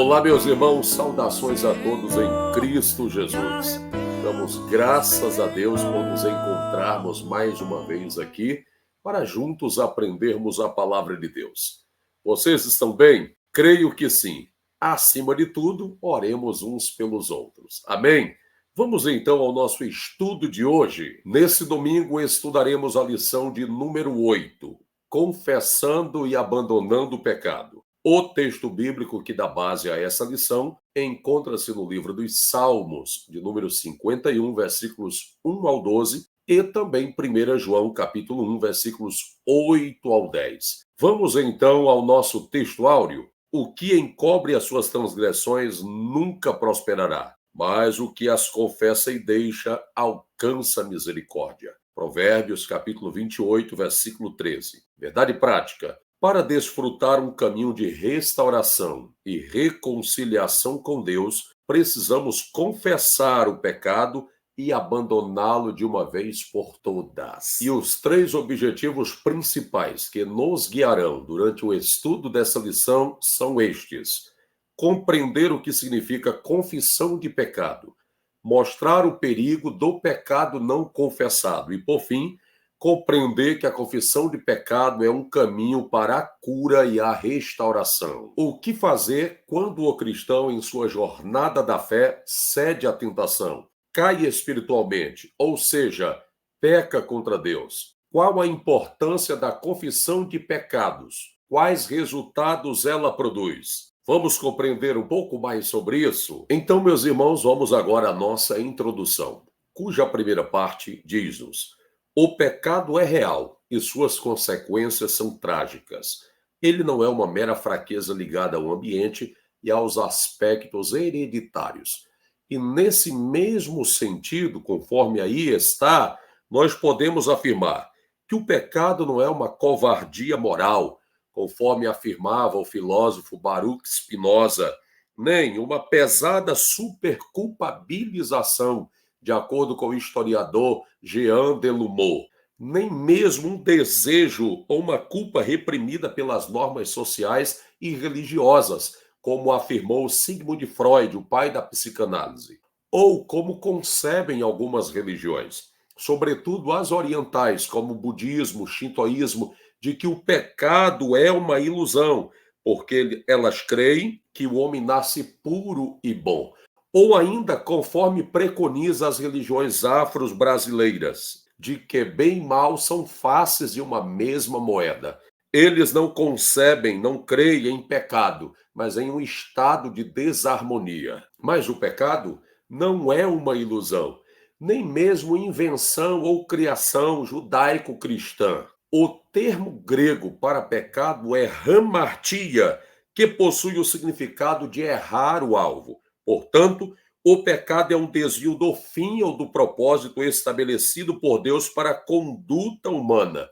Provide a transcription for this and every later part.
Olá, meus irmãos, saudações a todos em Cristo Jesus. Damos graças a Deus por nos encontrarmos mais uma vez aqui para juntos aprendermos a palavra de Deus. Vocês estão bem? Creio que sim. Acima de tudo, oremos uns pelos outros. Amém? Vamos então ao nosso estudo de hoje. Nesse domingo estudaremos a lição de número 8, confessando e abandonando o pecado. O texto bíblico que dá base a essa lição encontra-se no livro dos Salmos, de número 51, versículos 1 ao 12, e também 1 João, capítulo 1, versículos 8 ao 10. Vamos então ao nosso texto áureo. O que encobre as suas transgressões nunca prosperará, mas o que as confessa e deixa alcança misericórdia. Provérbios, capítulo 28, versículo 13. Verdade prática. Para desfrutar um caminho de restauração e reconciliação com Deus, precisamos confessar o pecado e abandoná-lo de uma vez por todas. E os três objetivos principais que nos guiarão durante o estudo dessa lição são estes: compreender o que significa confissão de pecado, mostrar o perigo do pecado não confessado e, por fim, compreender que a confissão de pecado é um caminho para a cura e a restauração. O que fazer quando o cristão, em sua jornada da fé, cede à tentação, cai espiritualmente, ou seja, peca contra Deus? Qual a importância da confissão de pecados? Quais resultados ela produz? Vamos compreender um pouco mais sobre isso? Então, meus irmãos, vamos agora à nossa introdução, cuja primeira parte diz-nos: o pecado é real e suas consequências são trágicas. Ele não é uma mera fraqueza ligada ao ambiente e aos aspectos hereditários. E nesse mesmo sentido, conforme aí está, nós podemos afirmar que o pecado não é uma covardia moral, conforme afirmava o filósofo Baruch Spinoza, nem uma pesada superculpabilização, de acordo com o historiador Jean Delumeau, nem mesmo um desejo ou uma culpa reprimida pelas normas sociais e religiosas, como afirmou Sigmund Freud, o pai da psicanálise, ou como concebem algumas religiões, sobretudo as orientais, como o budismo, o shintoísmo, de que o pecado é uma ilusão, porque elas creem que o homem nasce puro e bom. Ou ainda, conforme preconiza as religiões afros brasileiras, de que bem e mal são faces de uma mesma moeda. Eles não concebem, não creem em pecado, mas em um estado de desarmonia. Mas o pecado não é uma ilusão, nem mesmo invenção ou criação judaico-cristã. O termo grego para pecado é hamartia, que possui o significado de errar o alvo. Portanto, o pecado é um desvio do fim ou do propósito estabelecido por Deus para a conduta humana.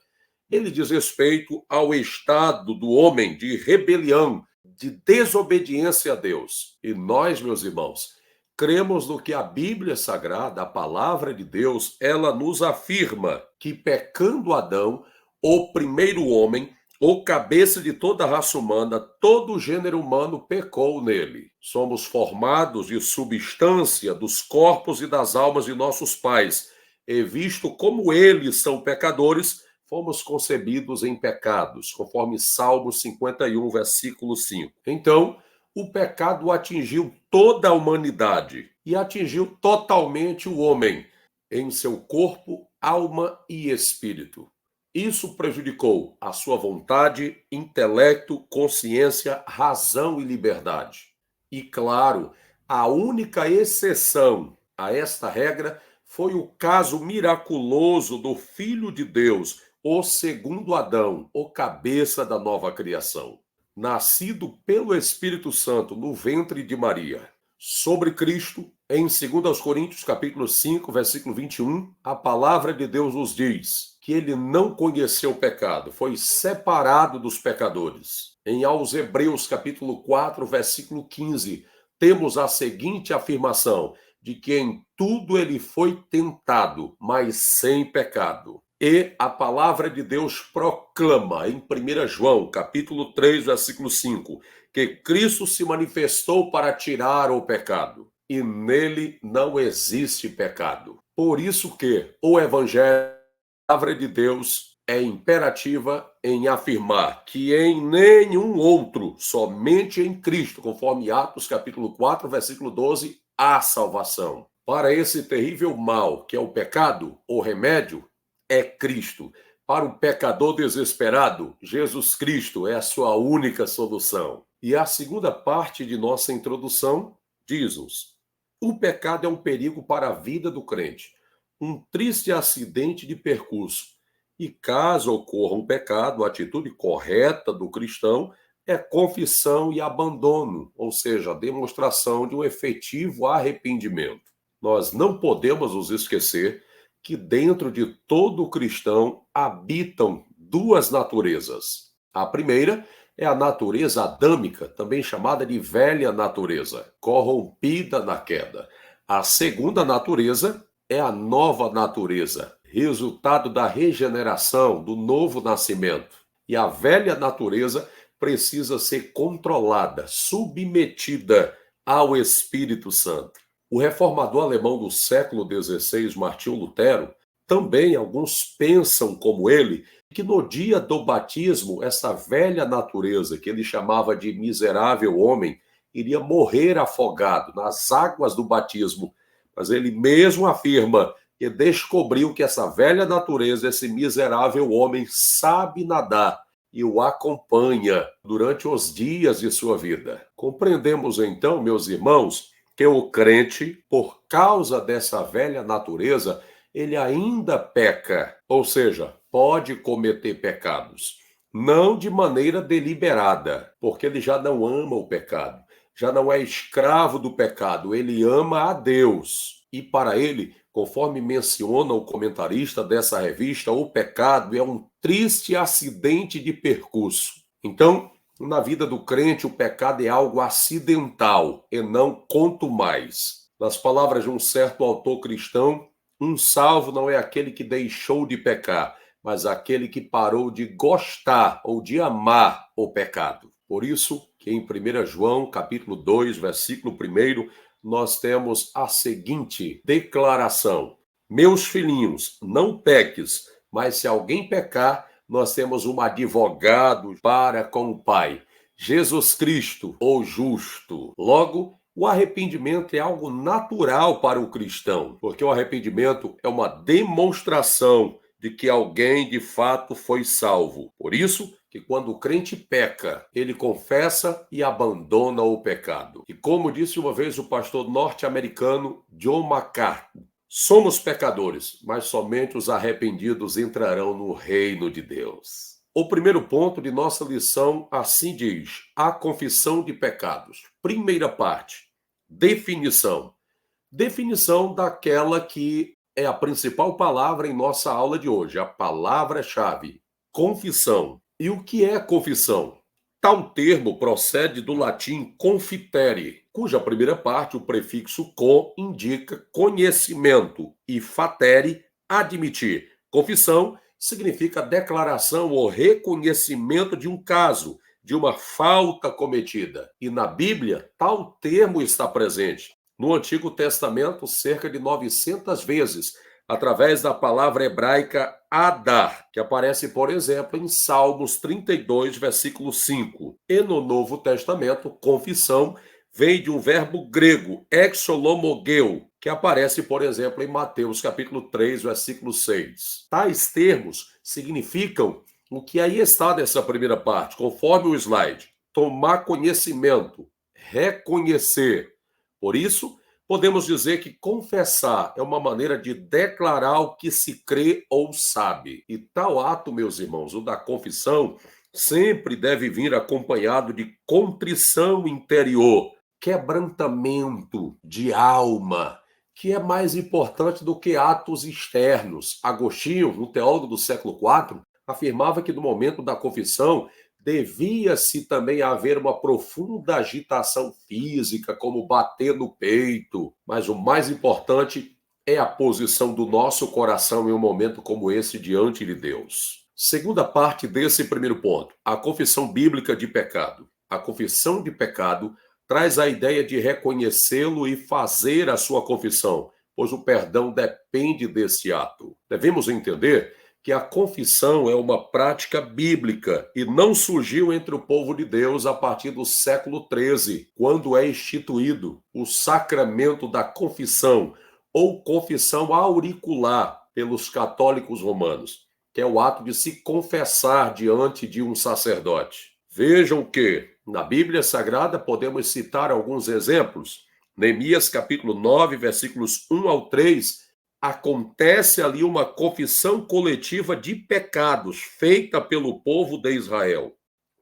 Ele diz respeito ao estado do homem de rebelião, de desobediência a Deus. E nós, meus irmãos, cremos no que a Bíblia Sagrada, a palavra de Deus, ela nos afirma que pecando Adão, o primeiro homem, o cabeça de toda a raça humana, todo o gênero humano pecou nele. Somos formados de substância dos corpos e das almas de nossos pais, e visto como eles são pecadores, fomos concebidos em pecados, conforme Salmo 51, versículo 5. Então, o pecado atingiu toda a humanidade e atingiu totalmente o homem, em seu corpo, alma e espírito. Isso prejudicou a sua vontade, intelecto, consciência, razão e liberdade. E, claro, a única exceção a esta regra foi o caso miraculoso do Filho de Deus, o segundo Adão, o cabeça da nova criação, nascido pelo Espírito Santo no ventre de Maria. Sobre Cristo, em 2 Coríntios capítulo 5, versículo 21, a palavra de Deus nos diz que ele não conheceu o pecado, foi separado dos pecadores. Aos Hebreus capítulo 4, versículo 15, temos a seguinte afirmação, de que em tudo ele foi tentado, mas sem pecado. E a palavra de Deus proclama em 1 João, capítulo 3, versículo 5, que Cristo se manifestou para tirar o pecado, e nele não existe pecado. Por isso que o evangelho, a palavra de Deus, é imperativa em afirmar que em nenhum outro, somente em Cristo, conforme Atos capítulo 4, versículo 12, há salvação. Para esse terrível mal que é o pecado, o remédio é Cristo. Para o pecador desesperado, Jesus Cristo é a sua única solução. E a segunda parte de nossa introdução diz-nos: o pecado é um perigo para a vida do crente, um triste acidente de percurso. E caso ocorra um pecado, a atitude correta do cristão é confissão e abandono, ou seja, a demonstração de um efetivo arrependimento. Nós não podemos nos esquecer que dentro de todo cristão habitam duas naturezas. A primeira é a natureza adâmica, também chamada de velha natureza, corrompida na queda. A segunda natureza é a nova natureza, resultado da regeneração, do novo nascimento. E a velha natureza precisa ser controlada, submetida ao Espírito Santo. O reformador alemão do século XVI, Martinho Lutero, também alguns pensam como ele, que no dia do batismo, essa velha natureza, que ele chamava de miserável homem, iria morrer afogado nas águas do batismo. Mas ele mesmo afirma que descobriu que essa velha natureza, esse miserável homem, sabe nadar e o acompanha durante os dias de sua vida. Compreendemos então, meus irmãos, que o crente, por causa dessa velha natureza, ele ainda peca, ou seja, pode cometer pecados, não de maneira deliberada, porque ele já não ama o pecado, já não é escravo do pecado, ele ama a Deus. E para ele, conforme menciona o comentarista dessa revista, o pecado é um triste acidente de percurso. Então, na vida do crente, o pecado é algo acidental e não quanto mais. Nas palavras de um certo autor cristão, um salvo não é aquele que deixou de pecar, mas aquele que parou de gostar ou de amar o pecado. Por isso que em 1 João, capítulo 2, versículo 1, nós temos a seguinte declaração: meus filhinhos, não peques, mas se alguém pecar, nós temos um advogado para com o Pai, Jesus Cristo, o justo. Logo, o arrependimento é algo natural para o cristão, porque o arrependimento é uma demonstração de que alguém de fato foi salvo. Por isso, que quando o crente peca, ele confessa e abandona o pecado. E como disse uma vez o pastor norte-americano John MacArthur, somos pecadores, mas somente os arrependidos entrarão no reino de Deus. O primeiro ponto de nossa lição assim diz: a confissão de pecados. Primeira parte, definição. Definição daquela que é a principal palavra em nossa aula de hoje, a palavra-chave, confissão. E o que é confissão? Tal termo procede do latim confitere, cuja primeira parte, o prefixo con, indica conhecimento e fatere, admitir. Confissão significa declaração ou reconhecimento de um caso, de uma falta cometida. E na Bíblia, tal termo está presente. No Antigo Testamento, cerca de 900 vezes, através da palavra hebraica adar, que aparece, por exemplo, em Salmos 32, versículo 5. E no Novo Testamento, confissão vem de um verbo grego, exolomogeu, que aparece, por exemplo, em Mateus capítulo 3, versículo 6. Tais termos significam o que aí está nessa primeira parte, conforme o slide: tomar conhecimento, reconhecer. Por isso, podemos dizer que confessar é uma maneira de declarar o que se crê ou sabe. E tal ato, meus irmãos, o da confissão, sempre deve vir acompanhado de contrição interior, quebrantamento de alma, que é mais importante do que atos externos. Agostinho, um teólogo do século IV, afirmava que no momento da confissão devia-se também haver uma profunda agitação física, como bater no peito, mas o mais importante é a posição do nosso coração em um momento como esse diante de Deus? Segunda parte desse primeiro ponto, a confissão bíblica de pecado. A confissão de pecado traz a ideia de reconhecê-lo e fazer a sua confissão, pois o perdão depende desse ato. Devemos entender que a confissão é uma prática bíblica e não surgiu entre o povo de Deus a partir do século XIII, quando é instituído o sacramento da confissão ou confissão auricular pelos católicos romanos, que é o ato de se confessar diante de um sacerdote. Vejam que na Bíblia Sagrada podemos citar alguns exemplos. Neemias capítulo 9, versículos 1 ao 3, acontece ali uma confissão coletiva de pecados feita pelo povo de Israel.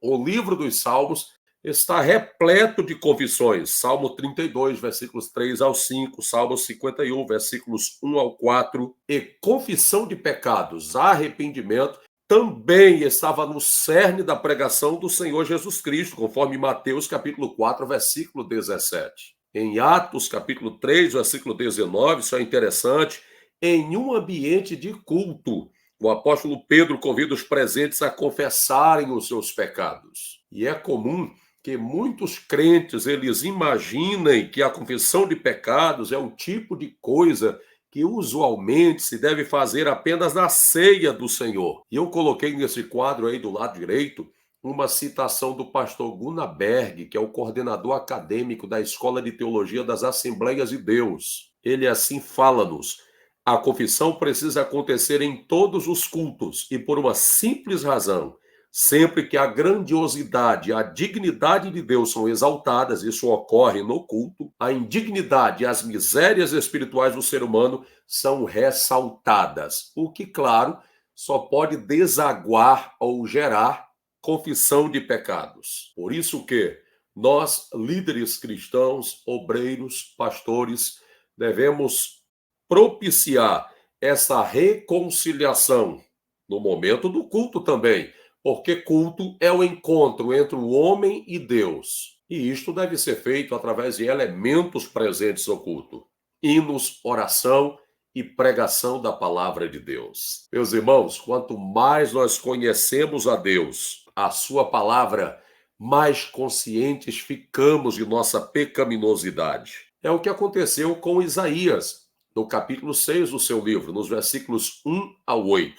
O livro dos Salmos está repleto de confissões. Salmo 32, versículos 3 ao 5, Salmo 51, versículos 1 ao 4. E confissão de pecados, arrependimento, também estava no cerne da pregação do Senhor Jesus Cristo, conforme Mateus capítulo 4, versículo 17. Em Atos capítulo 3, versículo 19, isso é interessante, em um ambiente de culto, o apóstolo Pedro convida os presentes a confessarem os seus pecados. E é comum que muitos crentes, eles imaginem que a confissão de pecados é o tipo de coisa que usualmente se deve fazer apenas na ceia do Senhor. E eu coloquei nesse quadro aí do lado direito uma citação do pastor Gunnar Berg, que é o coordenador acadêmico da Escola de Teologia das Assembleias de Deus. Ele assim fala-nos: a confissão precisa acontecer em todos os cultos e por uma simples razão. Sempre que a grandiosidade e a dignidade de Deus são exaltadas, isso ocorre no culto, a indignidade e as misérias espirituais do ser humano são ressaltadas, o que, claro, só pode desaguar ou gerar confissão de pecados. Por isso que nós, líderes cristãos, obreiros, pastores, devemos propiciar essa reconciliação no momento do culto também, porque culto é o encontro entre o homem e Deus. E isto deve ser feito através de elementos presentes no culto: hinos, oração e pregação da palavra de Deus. Meus irmãos, quanto mais nós conhecemos a Deus, a sua palavra, mais conscientes ficamos de nossa pecaminosidade. É o que aconteceu com Isaías, no capítulo 6 do seu livro, nos versículos 1 ao 8.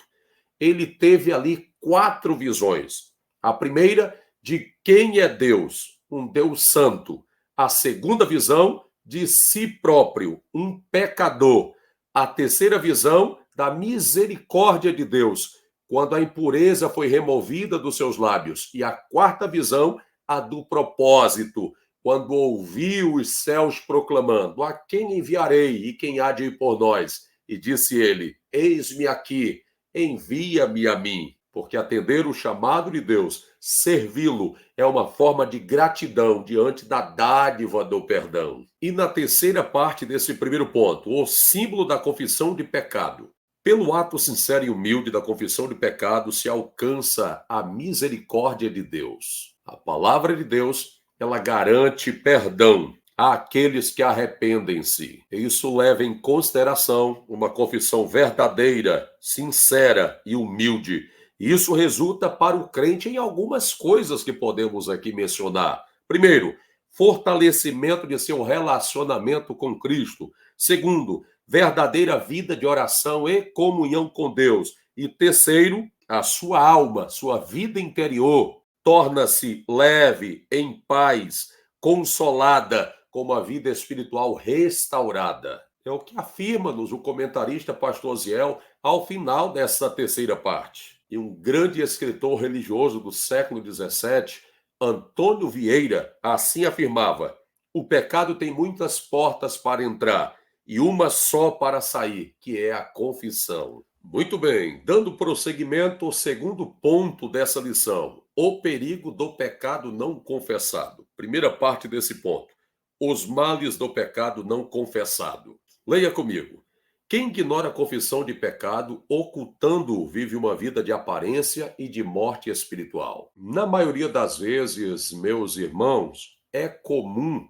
Ele teve ali 4 visões. A primeira, de quem é Deus, um Deus santo. A segunda visão, de si próprio, um pecador. A terceira visão, da misericórdia de Deus, quando a impureza foi removida dos seus lábios. E a quarta visão, a do propósito, quando ouviu os céus proclamando: a quem enviarei e quem há de ir por nós? E disse ele: eis-me aqui, envia-me a mim. Porque atender o chamado de Deus, servi-lo, é uma forma de gratidão diante da dádiva do perdão. E na terceira parte desse primeiro ponto, o símbolo da confissão de pecado. Pelo ato sincero e humilde da confissão de pecado se alcança a misericórdia de Deus. A palavra de Deus, ela garante perdão àqueles que arrependem-se. Isso leva em consideração uma confissão verdadeira, sincera e humilde. Isso resulta para o crente em algumas coisas que podemos aqui mencionar. Primeiro, fortalecimento de seu relacionamento com Cristo. Segundo, verdadeira vida de oração e comunhão com Deus. E terceiro, a sua alma, sua vida interior torna-se leve, em paz, consolada, com uma vida espiritual restaurada. É o que afirma-nos o comentarista pastor Ziel ao final dessa terceira parte. E um grande escritor religioso do século XVII, Antônio Vieira, assim afirmava: o pecado tem muitas portas para entrar e uma só para sair, que é a confissão. Muito bem, dando prosseguimento ao segundo ponto dessa lição, o perigo do pecado não confessado. Primeira parte desse ponto, os males do pecado não confessado. Leia comigo. Quem ignora a confissão de pecado, ocultando-o, vive uma vida de aparência e de morte espiritual. Na maioria das vezes, meus irmãos, é comum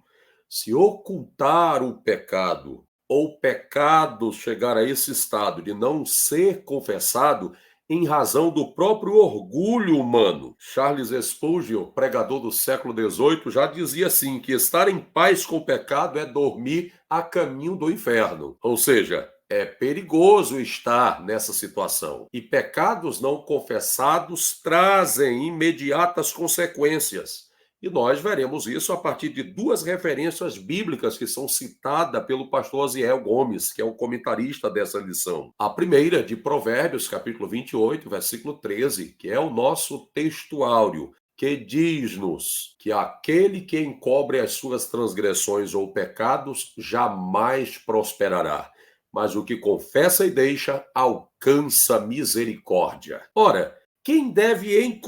se ocultar o pecado ou pecado chegar a esse estado de não ser confessado em razão do próprio orgulho humano. Charles Spurgeon, pregador do século XVIII, já dizia assim, que estar em paz com o pecado é dormir a caminho do inferno. Ou seja, é perigoso estar nessa situação. E pecados não confessados trazem imediatas consequências. E nós veremos isso a partir de duas referências bíblicas que são citadas pelo pastor Osiel Gomes, que é o comentarista dessa lição. A primeira, de Provérbios, capítulo 28, versículo 13, que é o nosso textuário, que diz-nos que aquele que encobre as suas transgressões ou pecados jamais prosperará, mas o que confessa e deixa alcança misericórdia. Ora, quem deve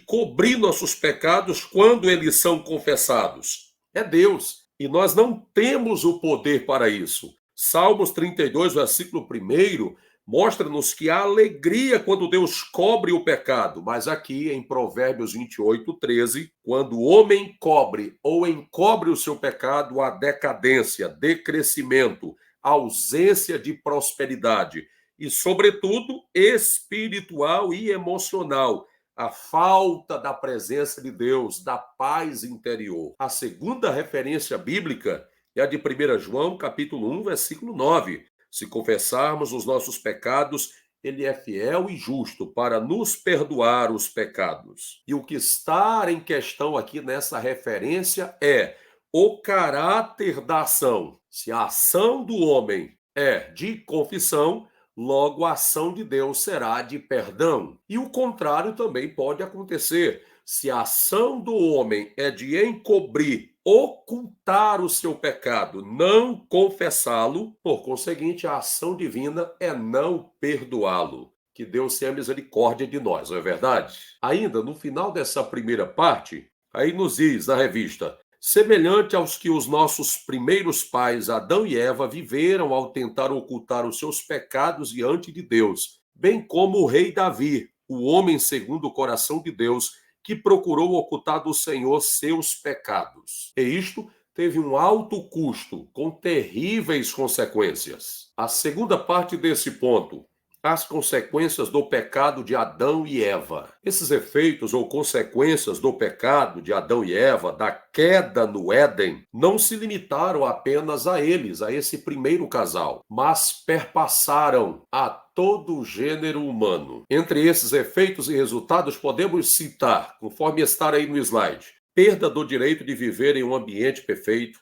cobrir nossos pecados quando eles são confessados? É Deus. E nós não temos o poder para isso. Salmos 32, versículo 1, mostra-nos que há alegria quando Deus cobre o pecado. Mas aqui em Provérbios 28, 13, quando o homem cobre ou encobre o seu pecado, há decadência, decrescimento, ausência de prosperidade e, sobretudo, espiritual e emocional, a falta da presença de Deus, da paz interior. A segunda referência bíblica é a de 1 João, capítulo 1, versículo 9. Se confessarmos os nossos pecados, ele é fiel e justo para nos perdoar os pecados. E o que está em questão aqui nessa referência é o caráter da ação. Se a ação do homem é de confissão, logo a ação de Deus será de perdão. E o contrário também pode acontecer. Se a ação do homem é de encobrir, ocultar o seu pecado, não confessá-lo, por conseguinte, a ação divina é não perdoá-lo. Que Deus tenha misericórdia de nós, não é verdade? Ainda no final dessa primeira parte, aí nos diz na revista: semelhante aos que os nossos primeiros pais, Adão e Eva, viveram ao tentar ocultar os seus pecados diante de Deus, bem como o rei Davi, o homem segundo o coração de Deus, que procurou ocultar do Senhor seus pecados. E isto teve um alto custo, com terríveis consequências. A segunda parte desse ponto: as consequências do pecado de Adão e Eva. Esses efeitos ou consequências do pecado de Adão e Eva, da queda no Éden, não se limitaram apenas a eles, a esse primeiro casal, mas perpassaram a todo o gênero humano. Entre esses efeitos e resultados, podemos citar, conforme está aí no slide: perda do direito de viver em um ambiente perfeito,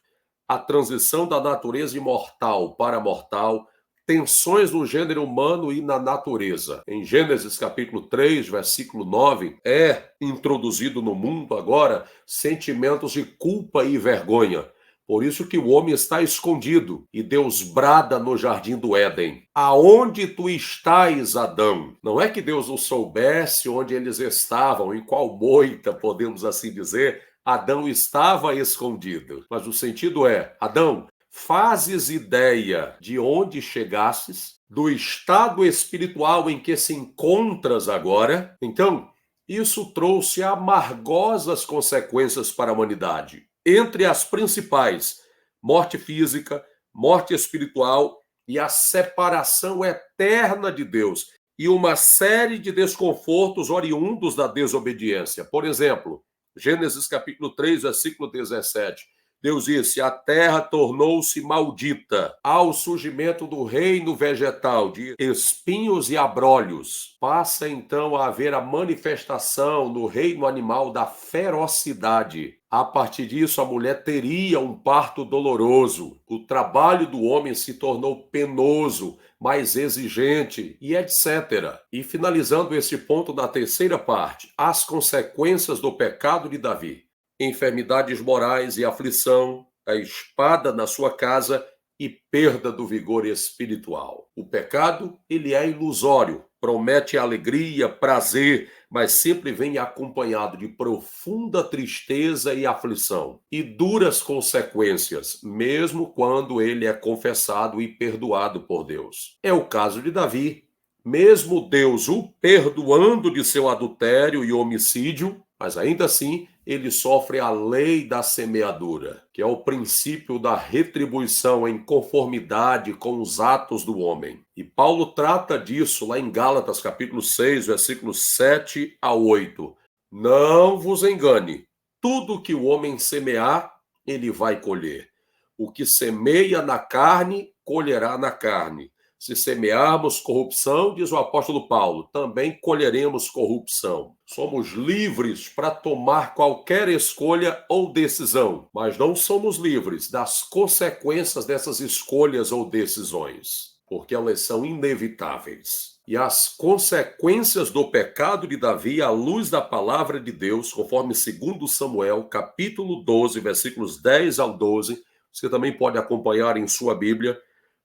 a transição da natureza imortal para mortal, tensões no gênero humano e na natureza. Em Gênesis capítulo 3, versículo 9, é introduzido no mundo agora sentimentos de culpa e vergonha. Por isso que o homem está escondido e Deus brada no jardim do Éden: aonde tu estás, Adão? Não é que Deus não soubesse onde eles estavam, em qual moita, podemos assim dizer, Adão estava escondido. Mas o sentido é: Adão, fazes ideia de onde chegastes, do estado espiritual em que se encontras agora? Então, isso trouxe amargosas consequências para a humanidade. Entre as principais, morte física, morte espiritual e a separação eterna de Deus, e uma série de desconfortos oriundos da desobediência. Por exemplo, Gênesis capítulo 3, versículo 17. Deus disse: a terra tornou-se maldita ao surgimento do reino vegetal de espinhos e abrolhos. Passa então a haver a manifestação no reino animal da ferocidade. A partir disso, a mulher teria um parto doloroso. O trabalho do homem se tornou penoso, mais exigente e etc. E finalizando esse ponto da terceira parte, as consequências do pecado de Davi: enfermidades morais e aflição, a espada na sua casa e perda do vigor espiritual. O pecado, ele é ilusório, promete alegria, prazer, mas sempre vem acompanhado de profunda tristeza e aflição e duras consequências, mesmo quando ele é confessado e perdoado por Deus. É o caso de Davi. Mesmo Deus o perdoando de seu adultério e homicídio, Mas ainda assim, ele sofre a lei da semeadura, que é o princípio da retribuição em conformidade com os atos do homem. E Paulo trata disso lá em Gálatas, capítulo 6, versículos 7 a 8. Não vos engane, tudo que o homem semear, ele vai colher. O que semeia na carne, colherá na carne. Se semearmos corrupção, diz o apóstolo Paulo, também colheremos corrupção. Somos livres para tomar qualquer escolha ou decisão, mas não somos livres das consequências dessas escolhas ou decisões, porque elas são inevitáveis. E as consequências do pecado de Davi, à luz da palavra de Deus, conforme 2 Samuel, capítulo 12, versículos 10 ao 12, você também pode acompanhar em sua Bíblia,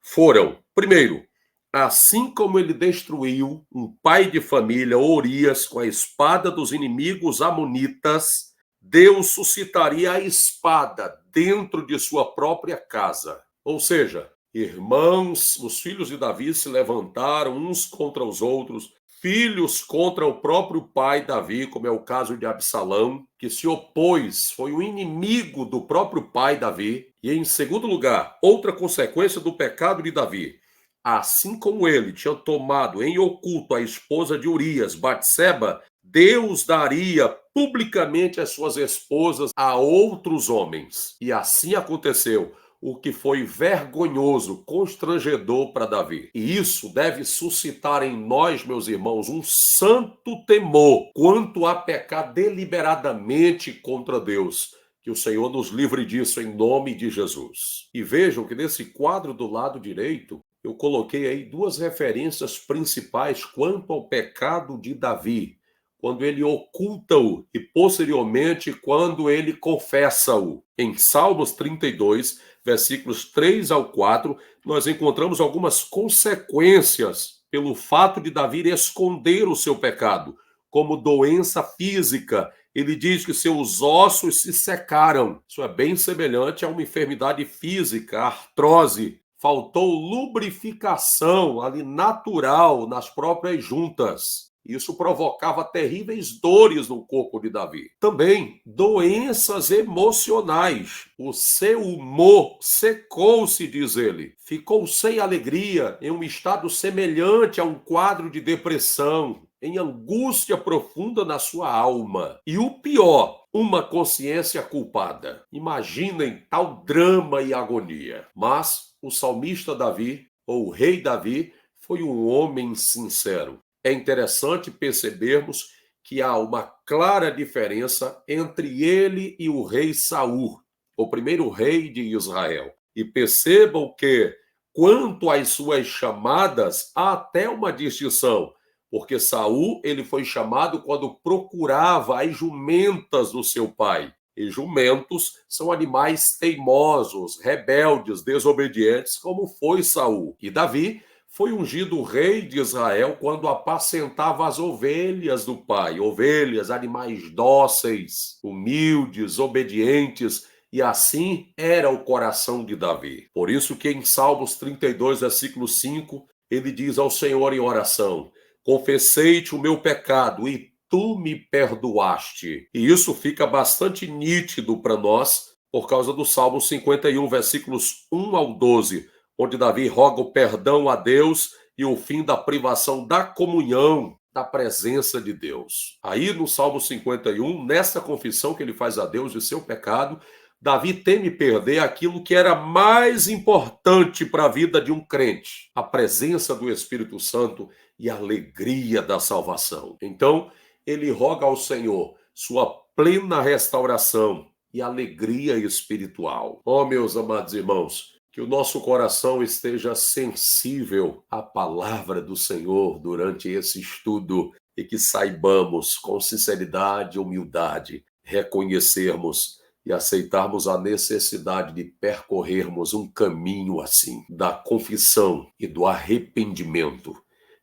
foram, primeiro, assim como ele destruiu um pai de família, Urias, com a espada dos inimigos amonitas, Deus suscitaria a espada dentro de sua própria casa. Ou seja, irmãos, os filhos de Davi se levantaram uns contra os outros, filhos contra o próprio pai Davi, como é o caso de Absalão, que se opôs, foi o inimigo do próprio pai Davi. E em segundo lugar, outra consequência do pecado de Davi, assim como ele tinha tomado em oculto a esposa de Urias, Batseba, Deus daria publicamente as suas esposas a outros homens. E assim aconteceu, o que foi vergonhoso, constrangedor para Davi. E isso deve suscitar em nós, meus irmãos, um santo temor quanto a pecar deliberadamente contra Deus. Que o Senhor nos livre disso em nome de Jesus. E vejam que nesse quadro do lado direito, eu coloquei aí duas referências principais quanto ao pecado de Davi, quando ele oculta-o e posteriormente quando ele confessa-o. Em Salmos 32, versículos 3 ao 4, nós encontramos algumas consequências pelo fato de Davi esconder o seu pecado, como doença física. Ele diz que seus ossos se secaram. Isso é bem semelhante a uma enfermidade física, artrose. Faltou lubrificação ali natural nas próprias juntas. Isso provocava terríveis dores no corpo de Davi. Também doenças emocionais. O seu humor secou-se, diz ele. Ficou sem alegria, em um estado semelhante a um quadro de depressão, em angústia profunda na sua alma. E o pior, uma consciência culpada. Imaginem tal drama e agonia. Mas o salmista Davi, ou o rei Davi, foi um homem sincero. É interessante percebermos que há uma clara diferença entre ele e o rei Saul, o primeiro rei de Israel. E percebam que, quanto às suas chamadas, há até uma distinção, porque Saul ele foi chamado quando procurava as jumentas do seu pai. E jumentos são animais teimosos, rebeldes, desobedientes, como foi Saul. E Davi foi ungido rei de Israel quando apacentava as ovelhas do pai. Ovelhas, animais dóceis, humildes, obedientes, e assim era o coração de Davi. Por isso que em Salmos 32, versículo 5, ele diz ao Senhor em oração: confessei-te o meu pecado e tu me perdoaste. E isso fica bastante nítido para nós por causa do Salmo 51, versículos 1 ao 12, onde Davi roga o perdão a Deus e o fim da privação da comunhão, da presença de Deus. Aí no Salmo 51, nessa confissão que ele faz a Deus de seu pecado, Davi teme perder aquilo que era mais importante para a vida de um crente, a presença do Espírito Santo e a alegria da salvação. Então, ele roga ao Senhor sua plena restauração e alegria espiritual. Oh, meus amados irmãos, que o nosso coração esteja sensível à palavra do Senhor durante esse estudo e que saibamos, com sinceridade e humildade, reconhecermos e aceitarmos a necessidade de percorrermos um caminho assim, da confissão e do arrependimento.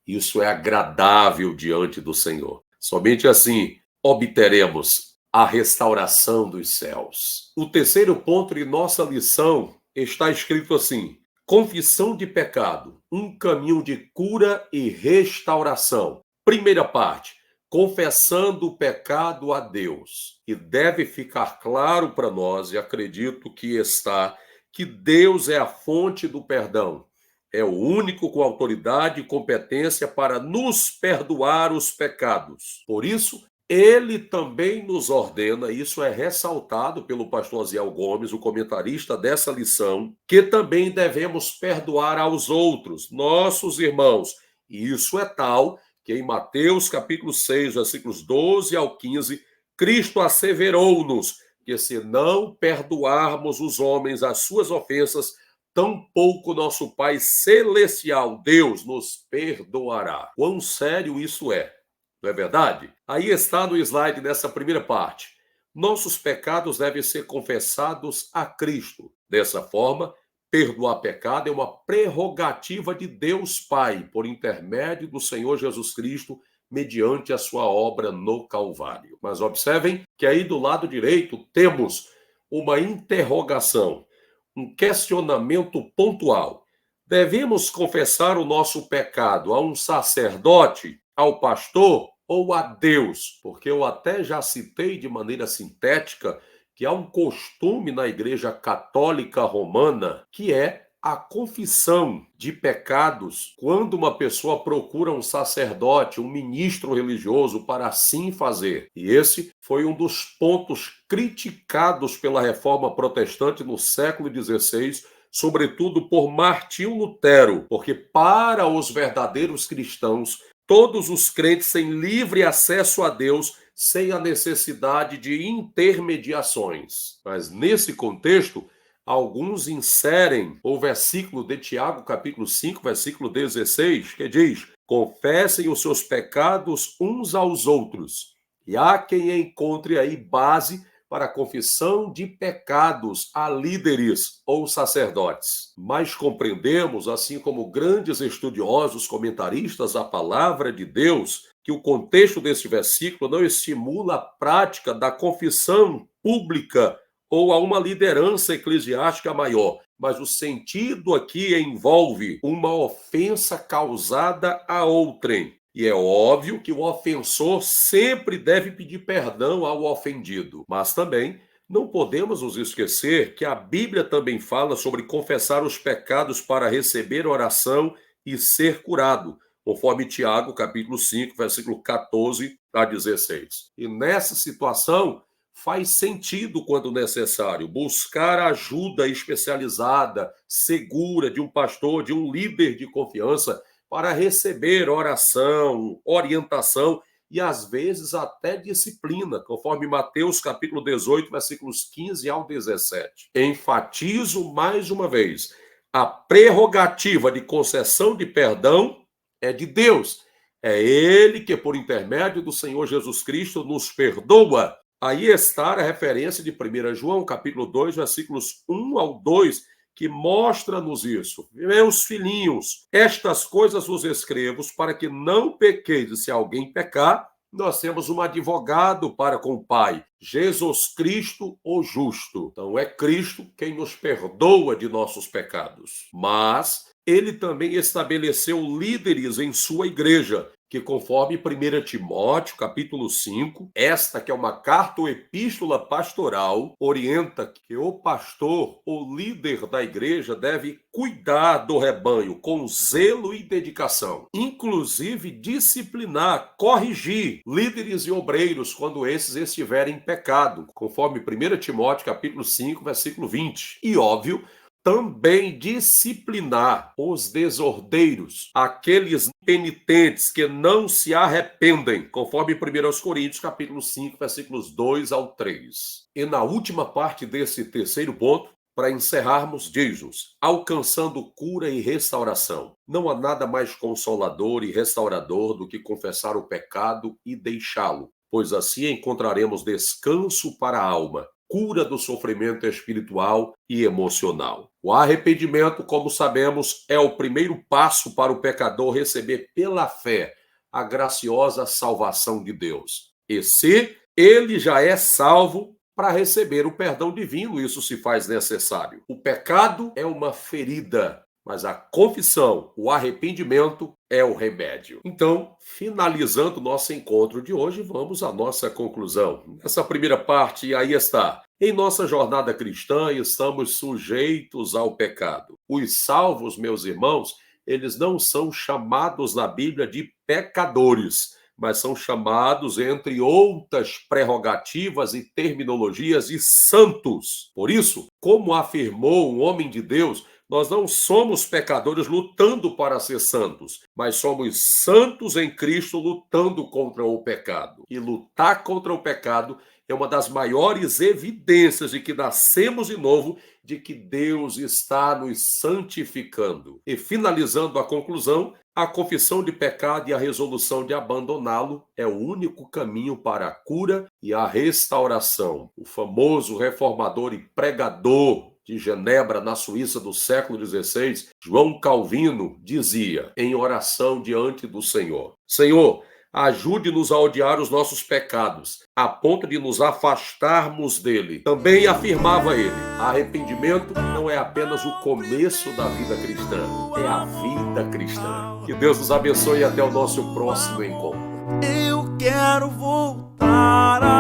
Isso é agradável diante do Senhor. Somente assim obteremos a restauração dos céus. O terceiro ponto de nossa lição está escrito assim: confissão de pecado, um caminho de cura e restauração. Primeira parte, confessando o pecado a Deus. E deve ficar claro para nós, e acredito que está, que Deus é a fonte do perdão. É o único com autoridade e competência para nos perdoar os pecados. Por isso, ele também nos ordena, isso é ressaltado pelo pastor Aziel Gomes, o comentarista dessa lição, que também devemos perdoar aos outros, nossos irmãos. E isso é tal que em Mateus capítulo 6, versículos 12 ao 15, Cristo asseverou-nos que se não perdoarmos os homens as suas ofensas, tampouco nosso Pai Celestial, Deus, nos perdoará. Quão sério isso é, não é verdade? Aí está no slide nessa primeira parte. Nossos pecados devem ser confessados a Cristo. Dessa forma, perdoar pecado é uma prerrogativa de Deus Pai, por intermédio do Senhor Jesus Cristo, mediante a sua obra no Calvário. Mas observem que aí do lado direito temos uma interrogação, um questionamento pontual. Devemos confessar o nosso pecado a um sacerdote, ao pastor ou a Deus? Porque eu até já citei de maneira sintética que há um costume na Igreja Católica Romana que é a confissão de pecados quando uma pessoa procura um sacerdote, um ministro religioso para assim fazer. E esse foi um dos pontos criticados pela Reforma Protestante no século XVI, sobretudo por Martinho Lutero, porque para os verdadeiros cristãos, todos os crentes têm livre acesso a Deus sem a necessidade de intermediações. Mas nesse contexto, alguns inserem o versículo de Tiago, capítulo 5, versículo 16, que diz: confessem os seus pecados uns aos outros. E há quem encontre aí base para a confissão de pecados a líderes ou sacerdotes. Mas compreendemos, assim como grandes estudiosos, comentaristas da palavra de Deus, que o contexto desse versículo não estimula a prática da confissão pública ou a uma liderança eclesiástica maior, mas o sentido aqui envolve uma ofensa causada a outrem. E é óbvio que o ofensor sempre deve pedir perdão ao ofendido, mas também não podemos nos esquecer que a Bíblia também fala sobre confessar os pecados para receber oração e ser curado, conforme Tiago, capítulo 5, versículo 14 a 16. E nessa situação, faz sentido, quando necessário, buscar ajuda especializada, segura, de um pastor, de um líder de confiança, para receber oração, orientação e, às vezes, até disciplina, conforme Mateus capítulo 18, versículos 15 ao 17. Enfatizo mais uma vez, a prerrogativa de concessão de perdão é de Deus. É Ele que, por intermédio do Senhor Jesus Cristo, nos perdoa. Aí está a referência de 1 João, capítulo 2, versículos 1 ao 2, que mostra-nos isso. Meus filhinhos, estas coisas vos escrevo para que não pequeis, e se alguém pecar, nós temos um advogado para com o Pai, Jesus Cristo, o justo. Então é Cristo quem nos perdoa de nossos pecados. Mas ele também estabeleceu líderes em sua igreja, que conforme 1 Timóteo, capítulo 5, esta que é uma carta ou epístola pastoral, orienta que o pastor, o líder da igreja, deve cuidar do rebanho com zelo e dedicação, inclusive disciplinar, corrigir líderes e obreiros quando esses estiverem em pecado, conforme 1 Timóteo, capítulo 5, versículo 20. E óbvio, também disciplinar os desordeiros, aqueles penitentes que não se arrependem, conforme 1 Coríntios, capítulo 5, versículos 2 ao 3. E na última parte desse terceiro ponto, para encerrarmos, diz-nos: alcançando cura e restauração. Não há nada mais consolador e restaurador do que confessar o pecado e deixá-lo, pois assim encontraremos descanso para a alma, cura do sofrimento espiritual e emocional. O arrependimento, como sabemos, é o primeiro passo para o pecador receber pela fé a graciosa salvação de Deus. E se ele já é salvo, para receber o perdão divino, isso se faz necessário. O pecado é uma ferida, mas a confissão, o arrependimento é o remédio. Então, finalizando o nosso encontro de hoje, vamos à nossa conclusão. Nessa primeira parte, aí está. Em nossa jornada cristã, estamos sujeitos ao pecado. Os salvos, meus irmãos, eles não são chamados na Bíblia de pecadores, mas são chamados, entre outras prerrogativas e terminologias, de santos. Por isso, como afirmou um homem de Deus, nós não somos pecadores lutando para ser santos, mas somos santos em Cristo lutando contra o pecado. E lutar contra o pecado é uma das maiores evidências de que nascemos de novo, de que Deus está nos santificando. E finalizando a conclusão, a confissão de pecado e a resolução de abandoná-lo é o único caminho para a cura e a restauração. O famoso reformador e pregador de Genebra, na Suíça do século XVI, João Calvino, dizia em oração diante do Senhor: Senhor, ajude-nos a odiar os nossos pecados, a ponto de nos afastarmos dele. Também afirmava ele: arrependimento não é apenas o começo da vida cristã, é a vida cristã. Que Deus nos abençoe e até o nosso próximo encontro. Eu quero voltar